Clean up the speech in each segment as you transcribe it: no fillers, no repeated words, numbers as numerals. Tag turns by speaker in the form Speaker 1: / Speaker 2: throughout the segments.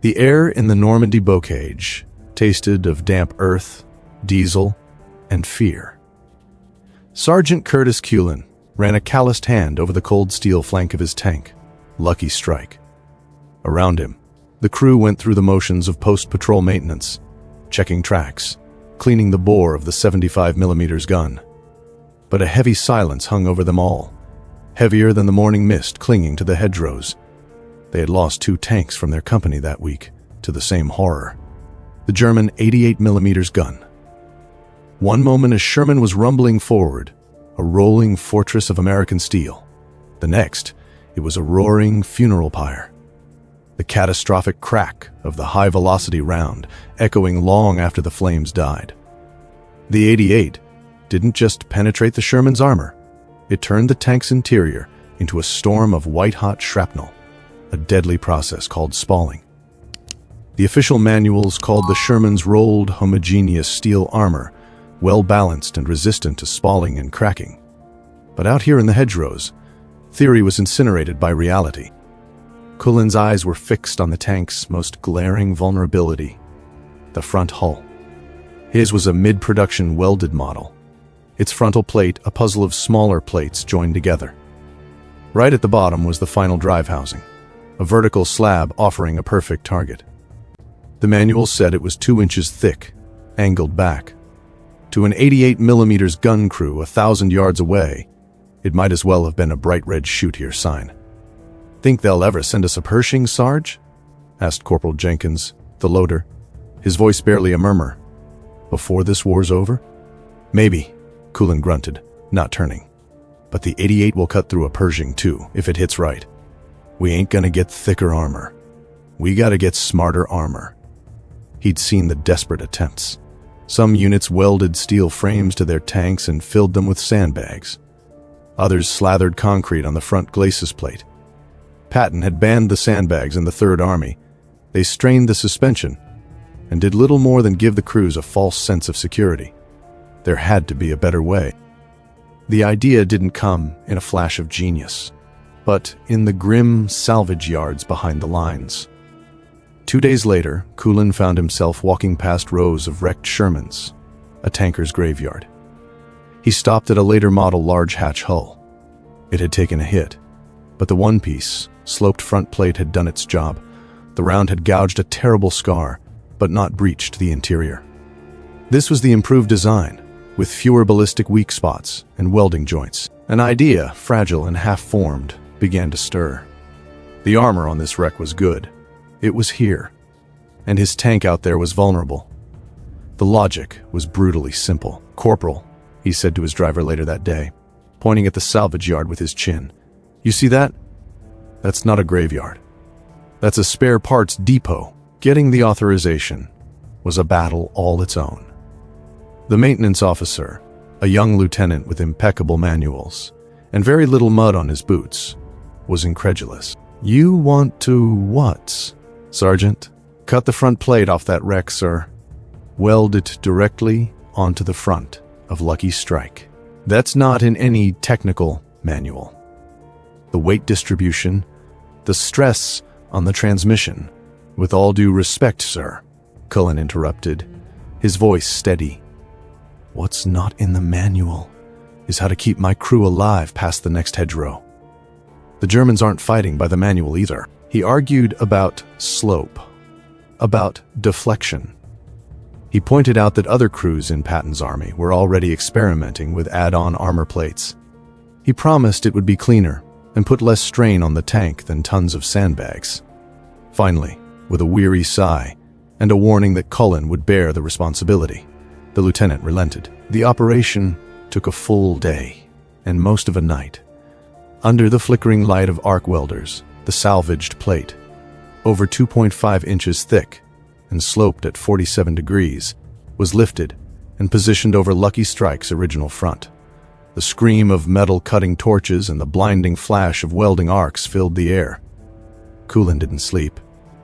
Speaker 1: The air in the Normandy Bocage tasted of damp earth, diesel, and fear. Sergeant Curtis Culin ran a calloused hand over the cold steel flank of his tank. Lucky strike. Around him, the crew went through the motions of post-patrol maintenance, checking tracks, cleaning the bore of the 75mm gun. But a heavy silence hung over them all, heavier than the morning mist clinging to the hedgerows. They had lost 2 tanks from their company that week to the same horror. The German 88mm gun. One moment as Sherman was rumbling forward, a rolling fortress of American steel. The next, it was a roaring funeral pyre. The catastrophic crack of the high-velocity round echoing long after the flames died. The 88 didn't just penetrate the Sherman's armor, it turned the tank's interior into a storm of white-hot shrapnel, a deadly process called spalling. The official manuals called the Sherman's rolled, homogeneous steel armor well-balanced and resistant to spalling and cracking. But out here in the hedgerows, theory was incinerated by reality. Culin's eyes were fixed on the tank's most glaring vulnerability, the front hull. His was a mid-production welded model, its frontal plate a puzzle of smaller plates joined together. Right at the bottom was the final drive housing, a vertical slab offering a perfect target. The manual said it was 2 inches thick, angled back. To an 88mm gun crew 1,000 yards away, it might as well have been a bright red "Shoot Here" sign. "Think they'll ever send us a Pershing, Sarge?" asked Corporal Jenkins, the loader, his voice barely a murmur. "Before this war's over?" "Maybe," Culin grunted, not turning. "But the 88 will cut through a Pershing too, if it hits right. We ain't gonna get thicker armor. We gotta get smarter armor." He'd seen the desperate attempts. Some units welded steel frames to their tanks and filled them with sandbags. Others slathered concrete on the front glacis plate. Patton had banned the sandbags in the Third Army. They strained the suspension and did little more than give the crews a false sense of security. There had to be a better way. The idea didn't come in a flash of genius, but in the grim salvage yards behind the lines. 2 days later, Culin found himself walking past rows of wrecked Shermans, a tanker's graveyard. He stopped at a later model large hatch hull. It had taken a hit, but the one-piece, sloped front plate had done its job. The round had gouged a terrible scar, but not breached the interior. This was the improved design, with fewer ballistic weak spots and welding joints. An idea, fragile and half-formed, began to stir. The armor on this wreck was good. It was here, and his tank out there was vulnerable. The logic was brutally simple. "Corporal," he said to his driver later that day, pointing at the salvage yard with his chin. "You see that? That's not a graveyard. That's a spare parts depot." Getting the authorization was a battle all its own. The maintenance officer, a young lieutenant with impeccable manuals and very little mud on his boots, was incredulous. "You want to what, Sergeant?" "Cut the front plate off that wreck, sir. Weld it directly onto the front of Lucky Strike." That's not in any technical manual. The weight distribution, the stress on the transmission. "With all due respect, sir," Culin interrupted, his voice steady. "What's not in the manual is how to keep my crew alive past the next hedgerow. The Germans aren't fighting by the manual either." He argued about slope, about deflection. He pointed out that other crews in Patton's army were already experimenting with add-on armor plates. He promised it would be cleaner and put less strain on the tank than tons of sandbags. Finally, with a weary sigh and a warning that Culin would bear the responsibility, the lieutenant relented. The operation took a full day and most of a night. Under the flickering light of arc welders, the salvaged plate, over 2.5 inches thick and sloped at 47 degrees, was lifted and positioned over Lucky Strike's original front. The scream of metal cutting torches and the blinding flash of welding arcs filled the air. Culin didn't sleep.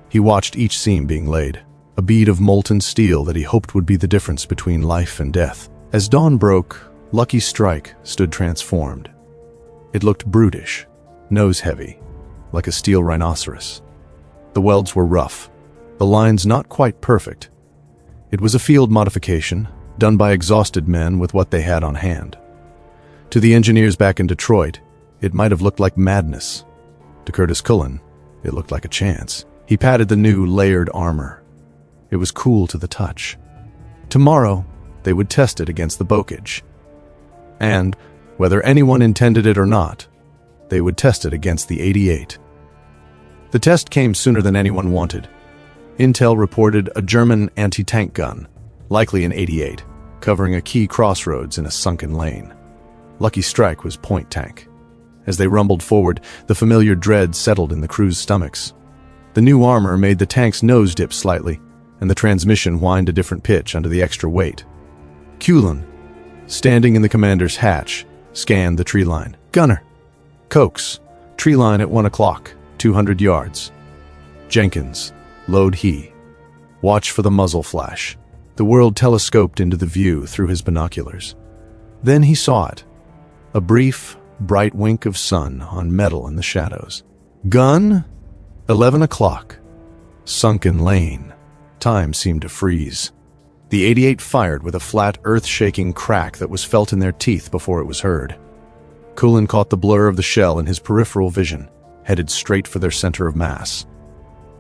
Speaker 1: He watched each seam being laid, a bead of molten steel that he hoped would be the difference between life and death. As dawn broke, Lucky Strike stood transformed. It looked brutish, nose-heavy, like a steel rhinoceros. The welds were rough, The lines not quite perfect. It was a field modification, done by exhausted men with what they had on hand. To the engineers back in Detroit, it might have looked like madness. To Curtis Culin, it looked like a chance. He patted the new, layered armor. It was cool to the touch. Tomorrow, they would test it against the Bocage. And, whether anyone intended it or not, they would test it against the 88. The test came sooner than anyone wanted. Intel reported a German anti-tank gun, likely an 88, covering a key crossroads in a sunken lane. Lucky Strike was point tank. As they rumbled forward, the familiar dread settled in the crew's stomachs. The new armor made the tank's nose dip slightly, and the transmission whined a different pitch under the extra weight. Culin, standing in the commander's hatch, scanned the tree line. Gunner. Coax. Tree line at 1 o'clock, 200 yards. Jenkins. Load he. Watch for the muzzle flash. The world telescoped into the view through his binoculars. Then he saw it. A brief, bright wink of sun on metal in the shadows. Gun? 11 o'clock. Sunken lane. Time seemed to freeze. The 88 fired with a flat, earth-shaking crack that was felt in their teeth before it was heard. Culin caught the blur of the shell in his peripheral vision, headed straight for their center of mass.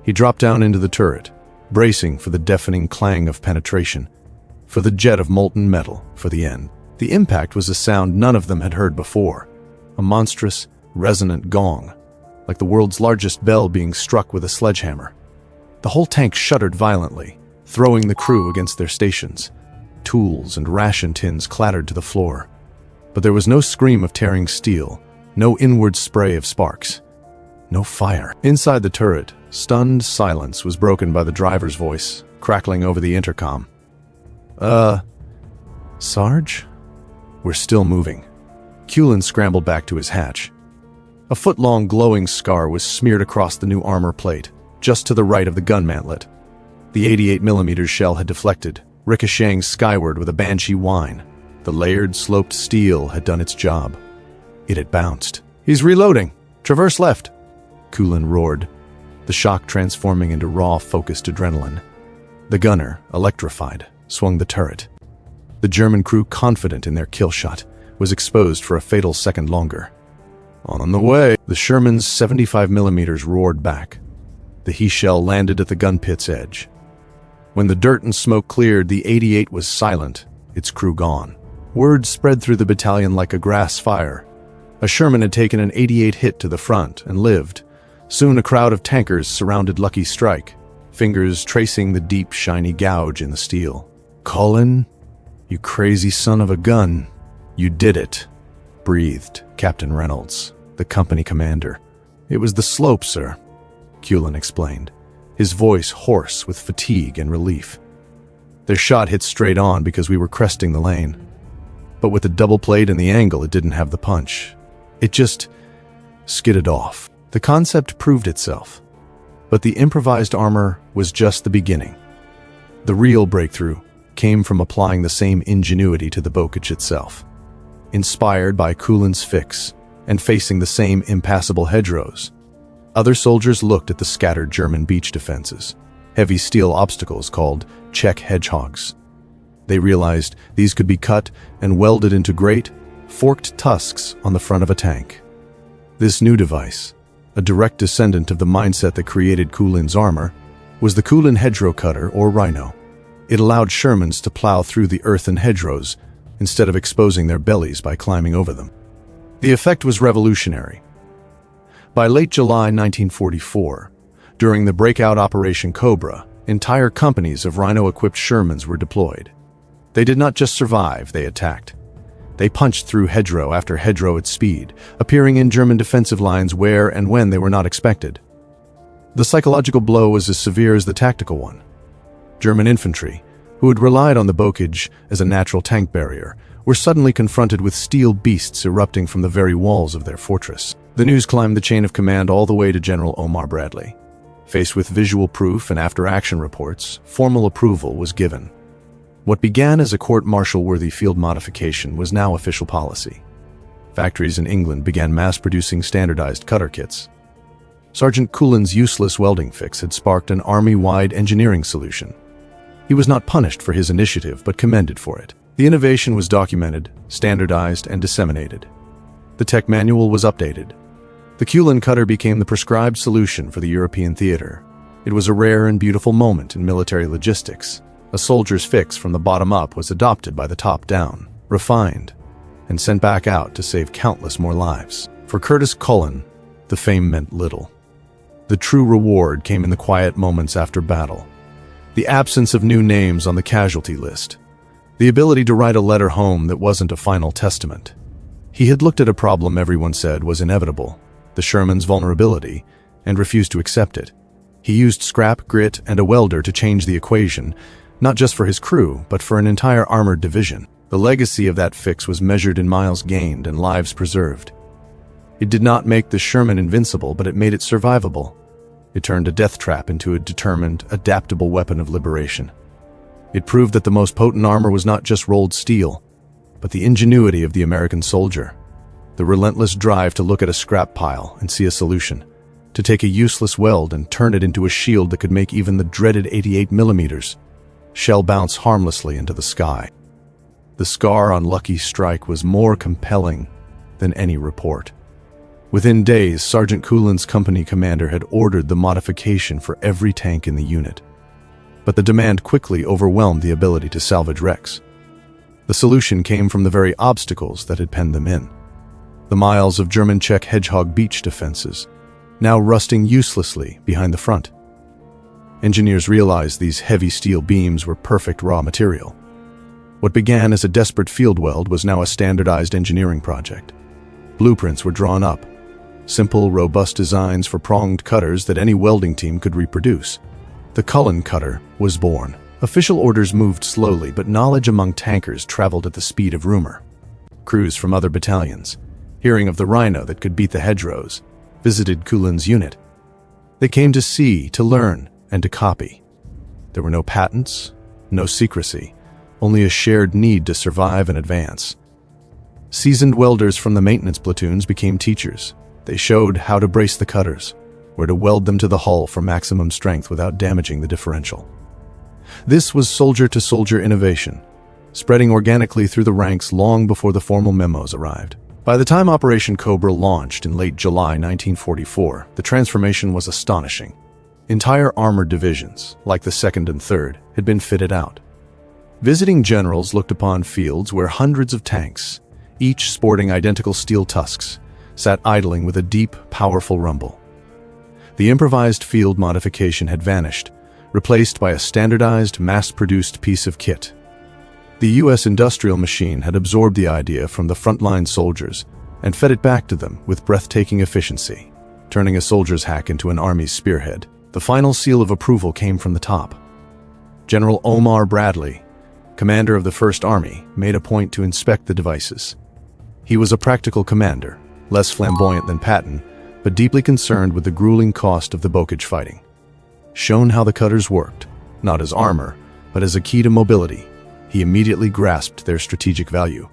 Speaker 1: He dropped down into the turret, bracing for the deafening clang of penetration, for the jet of molten metal, for the end. The impact was a sound none of them had heard before, a monstrous, resonant gong, like the world's largest bell being struck with a sledgehammer. The whole tank shuddered violently, throwing the crew against their stations. Tools and ration tins clattered to the floor. But there was no scream of tearing steel, no inward spray of sparks, no fire. Inside the turret, stunned silence was broken by the driver's voice, crackling over the intercom. Sarge? We're still moving. Culin scrambled back to his hatch. A foot-long glowing scar was smeared across the new armor plate, just to the right of the gun mantlet. The 88mm shell had deflected, ricocheting skyward with a banshee whine. The layered, sloped steel had done its job. It had bounced. He's reloading! Traverse left! Culin roared, the shock transforming into raw, focused adrenaline. The gunner, electrified, swung the turret. The German crew, confident in their kill shot, was exposed for a fatal second longer. On the way, the Sherman's 75mm roared back. The he shell landed at the gun pit's edge. When the dirt and smoke cleared, the 88 was silent, its crew gone. Word spread through the battalion like a grass fire. A Sherman had taken an 88 hit to the front and lived. Soon a crowd of tankers surrounded Lucky Strike, fingers tracing the deep, shiny gouge in the steel. Culin, you crazy son of a gun. You did it, breathed Captain Reynolds, the company commander. It was the slope, sir, Culin explained, his voice hoarse with fatigue and relief. Their shot hit straight on because we were cresting the lane. But with the double plate and the angle, it didn't have the punch. It just skidded off. The concept proved itself, but the improvised armor was just the beginning. The real breakthrough came from applying the same ingenuity to the Bocage itself. Inspired by Culin's fix and facing the same impassable hedgerows, other soldiers looked at the scattered German beach defenses, heavy steel obstacles called Czech hedgehogs. They realized these could be cut and welded into great, forked tusks on the front of a tank. This new device, a direct descendant of the mindset that created Culin's armor, was the Culin hedgerow cutter, or Rhino. It allowed Shermans to plow through the earthen hedgerows instead of exposing their bellies by climbing over them. The effect was revolutionary. By late July 1944, during the breakout Operation Cobra, entire companies of Rhino-equipped Shermans were deployed. They did not just survive, they attacked. They punched through hedgerow after hedgerow at speed, appearing in German defensive lines where and when they were not expected. The psychological blow was as severe as the tactical one. German infantry, who had relied on the Bocage as a natural tank barrier, were suddenly confronted with steel beasts erupting from the very walls of their fortress. The news climbed the chain of command all the way to General Omar Bradley. Faced with visual proof and after-action reports, formal approval was given. What began as a court-martial-worthy field modification was now official policy. Factories in England began mass-producing standardized cutter kits. Sergeant Culin's useless welding fix had sparked an army-wide engineering solution. He was not punished for his initiative, but commended for it. The innovation was documented, standardized, and disseminated. The tech manual was updated. The Culin cutter became the prescribed solution for the European theater. It was a rare and beautiful moment in military logistics. A soldier's fix from the bottom up was adopted by the top down, refined, and sent back out to save countless more lives. For Curtis Culin, the fame meant little. The true reward came in the quiet moments after battle. The absence of new names on the casualty list. The ability to write a letter home that wasn't a final testament. He had looked at a problem everyone said was inevitable, the Sherman's vulnerability, and refused to accept it. He used scrap, grit, and a welder to change the equation, not just for his crew, but for an entire armored division. The legacy of that fix was measured in miles gained and lives preserved. It did not make the Sherman invincible, but it made it survivable. It turned a death trap into a determined, adaptable weapon of liberation. It proved that the most potent armor was not just rolled steel, but the ingenuity of the American soldier. The relentless drive to look at a scrap pile and see a solution. To take a useless weld and turn it into a shield that could make even the dreaded 88mm shell bounce harmlessly into the sky. The scar on Lucky Strike was more compelling than any report. Within days, Sergeant Culin's company commander had ordered the modification for every tank in the unit. But the demand quickly overwhelmed the ability to salvage wrecks. The solution came from the very obstacles that had penned them in. The miles of German Czech hedgehog beach defenses, now rusting uselessly behind the front. Engineers realized these heavy steel beams were perfect raw material. What began as a desperate field weld was now a standardized engineering project. Blueprints were drawn up. Simple, robust designs for pronged cutters that any welding team could reproduce. The Culin cutter was born. Official orders moved slowly, but knowledge among tankers traveled at the speed of rumor. Crews from other battalions, hearing of the Rhino that could beat the hedgerows, visited Culin's unit. They came to see, to learn, and to copy. There were no patents, no secrecy, only a shared need to survive and advance. Seasoned welders from the maintenance platoons became teachers. They showed how to brace the cutters, where to weld them to the hull for maximum strength without damaging the differential. This was soldier-to-soldier innovation, spreading organically through the ranks long before the formal memos arrived. By the time Operation Cobra launched in late July 1944, the transformation was astonishing. Entire armored divisions, like the 2nd and 3rd, had been fitted out. Visiting generals looked upon fields where hundreds of tanks, each sporting identical steel tusks, sat idling with a deep, powerful rumble. The improvised field modification had vanished, replaced by a standardized, mass-produced piece of kit. The U.S. industrial machine had absorbed the idea from the frontline soldiers and fed it back to them with breathtaking efficiency, turning a soldier's hack into an army's spearhead. The final seal of approval came from the top. General Omar Bradley, commander of the 1st Army, made a point to inspect the devices. He was a practical commander, less flamboyant than Patton, but deeply concerned with the grueling cost of the Bocage fighting. Shown how the cutters worked, not as armor, but as a key to mobility, he immediately grasped their strategic value.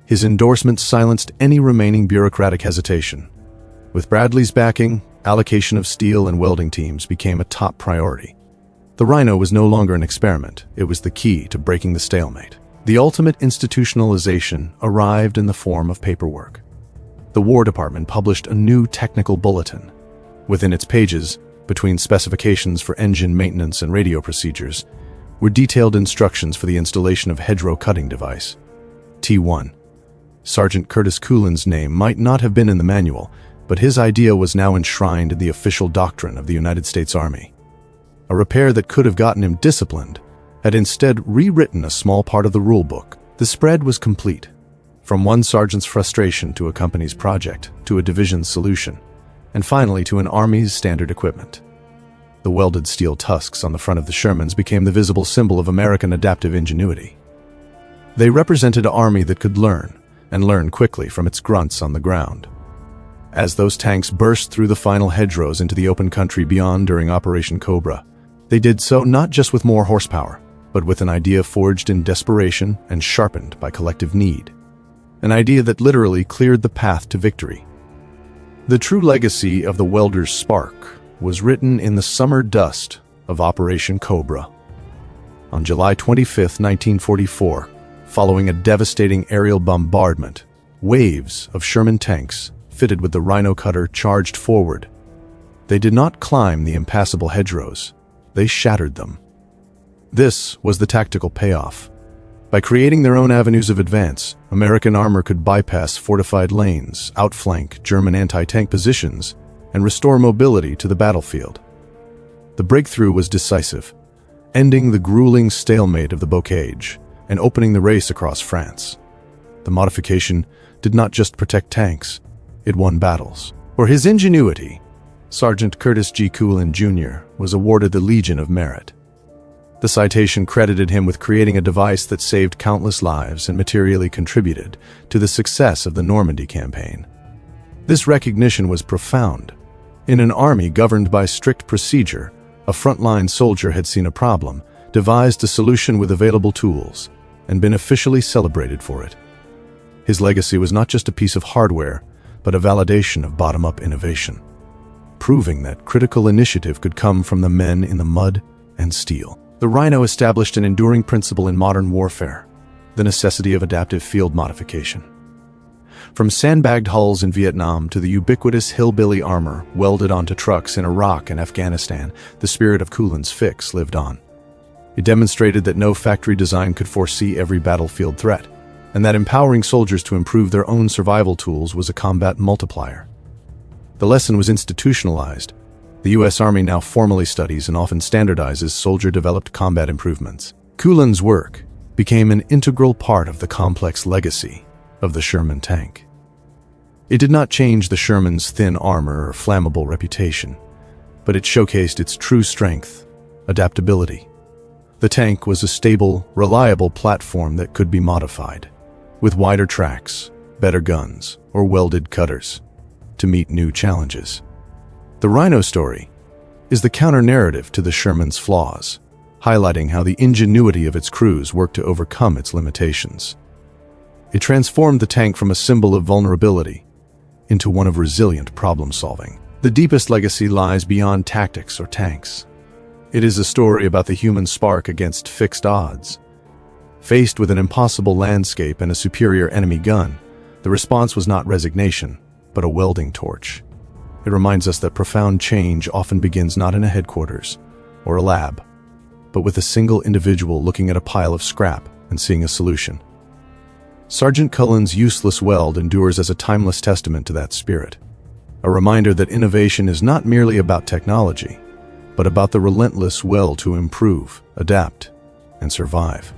Speaker 1: His endorsement silenced any remaining bureaucratic hesitation. With Bradley's backing, allocation of steel and welding teams became a top priority. The Rhino was no longer an experiment, it was the key to breaking the stalemate. The ultimate institutionalization arrived in the form of paperwork. The War Department published a new technical bulletin. Within its pages, between specifications for engine maintenance and radio procedures, were detailed instructions for the installation of hedgerow cutting device. T1. Sergeant Curtis Culin's name might not have been in the manual, but his idea was now enshrined in the official doctrine of the United States Army. A repair that could have gotten him disciplined had instead rewritten a small part of the rulebook. The spread was complete. From one sergeant's frustration to a company's project, to a division's solution, and finally to an army's standard equipment. The welded steel tusks on the front of the Shermans became the visible symbol of American adaptive ingenuity. They represented an army that could learn, and learn quickly from its grunts on the ground. As those tanks burst through the final hedgerows into the open country beyond during Operation Cobra, they did so not just with more horsepower, but with an idea forged in desperation and sharpened by collective need. An idea that literally cleared the path to victory. The true legacy of the welder's spark was written in the summer dust of Operation Cobra. On July 25, 1944, following a devastating aerial bombardment, waves of Sherman tanks, fitted with the Rhino cutter, charged forward. They did not climb the impassable hedgerows, they shattered them. This was the tactical payoff. By creating their own avenues of advance, American armor could bypass fortified lanes, outflank German anti-tank positions, and restore mobility to the battlefield. The breakthrough was decisive, ending the grueling stalemate of the Bocage and opening the race across France. The modification did not just protect tanks, it won battles. For his ingenuity, Sergeant Curtis Culin Jr. was awarded the Legion of Merit. The citation credited him with creating a device that saved countless lives and materially contributed to the success of the Normandy campaign. This recognition was profound. In an army governed by strict procedure, a frontline soldier had seen a problem, devised a solution with available tools, and been officially celebrated for it. His legacy was not just a piece of hardware, but a validation of bottom-up innovation, proving that critical initiative could come from the men in the mud and steel. The Rhino established an enduring principle in modern warfare, the necessity of adaptive field modification. From sandbagged hulls in Vietnam to the ubiquitous hillbilly armor welded onto trucks in Iraq and Afghanistan, the spirit of Culin's fix lived on. It demonstrated that no factory design could foresee every battlefield threat, and that empowering soldiers to improve their own survival tools was a combat multiplier. The lesson was institutionalized. The U.S. Army now formally studies and often standardizes soldier-developed combat improvements. Culin's work became an integral part of the complex legacy of the Sherman tank. It did not change the Sherman's thin armor or flammable reputation, but it showcased its true strength, adaptability. The tank was a stable, reliable platform that could be modified, with wider tracks, better guns, or welded cutters, to meet new challenges. The Rhino story is the counter-narrative to the Sherman's flaws, highlighting how the ingenuity of its crews worked to overcome its limitations. It transformed the tank from a symbol of vulnerability into one of resilient problem-solving. The deepest legacy lies beyond tactics or tanks. It is a story about the human spark against fixed odds. Faced with an impossible landscape and a superior enemy gun, the response was not resignation, but a welding torch. It reminds us that profound change often begins not in a headquarters or a lab, but with a single individual looking at a pile of scrap and seeing a solution. Sergeant Culin's useless weld endures as a timeless testament to that spirit, a reminder that innovation is not merely about technology, but about the relentless will to improve, adapt, and survive.